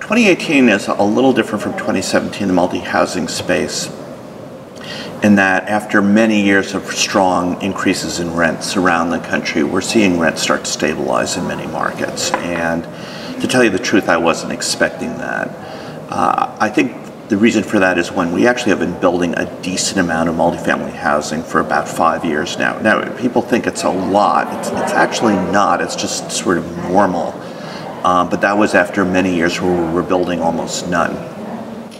2018 is a little different from 2017, the multi-housing space, in that after many years of strong increases in rents around the country, we're seeing rents start to stabilize in many markets. And to tell you the truth, I wasn't expecting that. I think the reason for that is when we actually have been building a decent amount of multifamily housing for about 5 years now. Now, people think it's a lot. It's actually not. It's just sort of normal. But that was after many years where we were building almost none.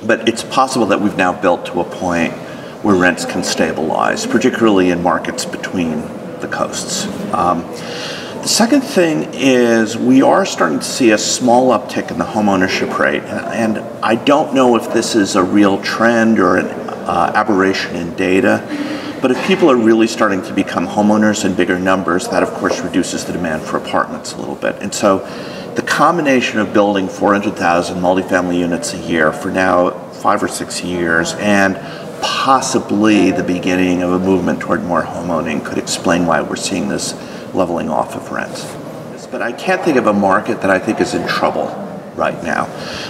But it's possible that we've now built to a point where rents can stabilize, particularly in markets between the coasts. The second thing is we are starting to see a small uptick in the home ownership rate. And I don't know if this is a real trend or an aberration in data. But if people are really starting to become homeowners in bigger numbers, that of course reduces the demand for apartments a little bit. And so the combination of building 400,000 multifamily units a year for now 5 or 6 years and possibly the beginning of a movement toward more homeowning could explain why we're seeing this leveling off of rents. But I can't think of a market that I think is in trouble right now,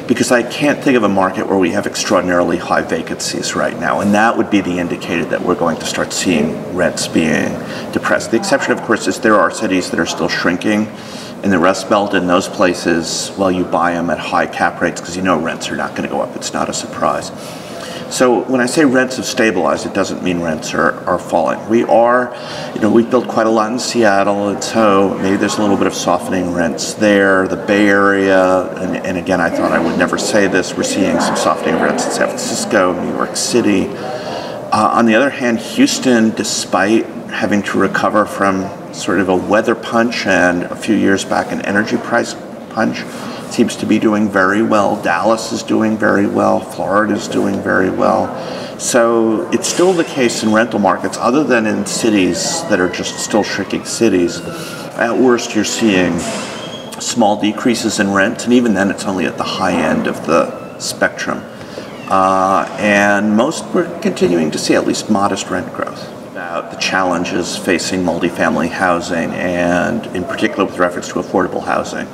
because I can't think of a market where we have extraordinarily high vacancies right now, and that would be the indicator that we're going to start seeing rents being depressed. The exception, of course, is there are cities that are still shrinking in the Rust Belt. In those places, well, you buy them at high cap rates because you know rents are not going to go up. It's not a surprise. So when I say rents have stabilized, it doesn't mean rents are falling. We've built quite a lot in Seattle, and so maybe there's a little bit of softening rents there. The Bay Area, and again, I thought I would never say this, we're seeing some softening of rents in San Francisco, New York City. On the other hand, Houston, despite having to recover from sort of a weather punch and a few years back an energy price punch, seems to be doing very well. Dallas is doing very well. Florida is doing very well. So it's still the case in rental markets, other than in cities that are just still shrinking cities. At worst, you're seeing small decreases in rent, and even then it's only at the high end of the spectrum. And most we're continuing to see at least modest rent growth. About the challenges facing multifamily housing, and in particular with reference to affordable housing.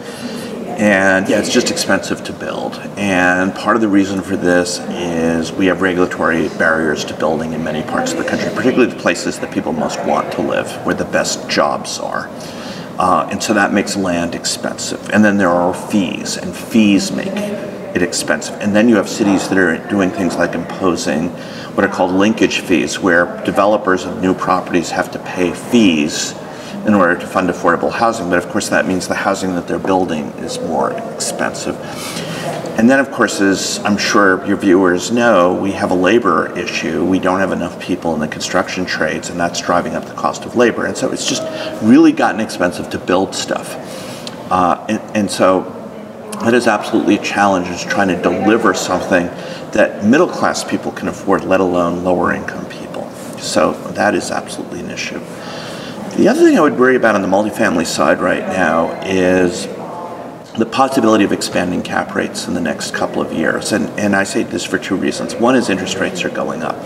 And yeah, it's just expensive to build. And part of the reason for this is we have regulatory barriers to building in many parts of the country, particularly the places that people most want to live, where the best jobs are. And so that makes land expensive. And then there are fees, and fees make it expensive. And then you have cities that are doing things like imposing what are called linkage fees, where developers of new properties have to pay fees in order to fund affordable housing. But of course that means the housing that they're building is more expensive. And then of course, as I'm sure your viewers know, we have a labor issue. We don't have enough people in the construction trades, and that's driving up the cost of labor. And so it's just really gotten expensive to build stuff. And so that is absolutely a challenge, is trying to deliver something that middle class people can afford, let alone lower income people. So that is absolutely an issue. The other thing I would worry about on the multifamily side right now is the possibility of expanding cap rates in the next couple of years. And I say this for two reasons. One is interest rates are going up.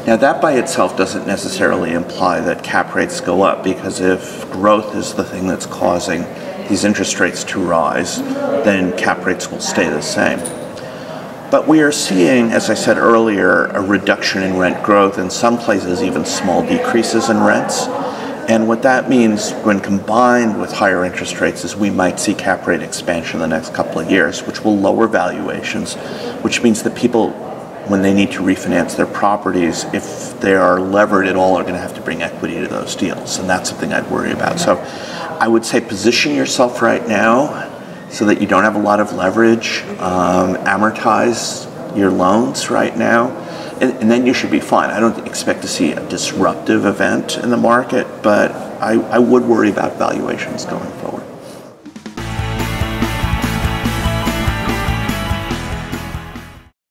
Now that by itself doesn't necessarily imply that cap rates go up, because if growth is the thing that's causing these interest rates to rise, then cap rates will stay the same. But we are seeing, as I said earlier, a reduction in rent growth, in some places even small decreases in rents. And what that means when combined with higher interest rates is we might see cap rate expansion in the next couple of years, which will lower valuations, which means that people, when they need to refinance their properties, if they are levered at all, are going to have to bring equity to those deals. And that's something I'd worry about. So I would say position yourself right now so that you don't have a lot of leverage, amortize your loans right now. And then you should be fine. I don't expect to see a disruptive event in the market, but I would worry about valuations going forward.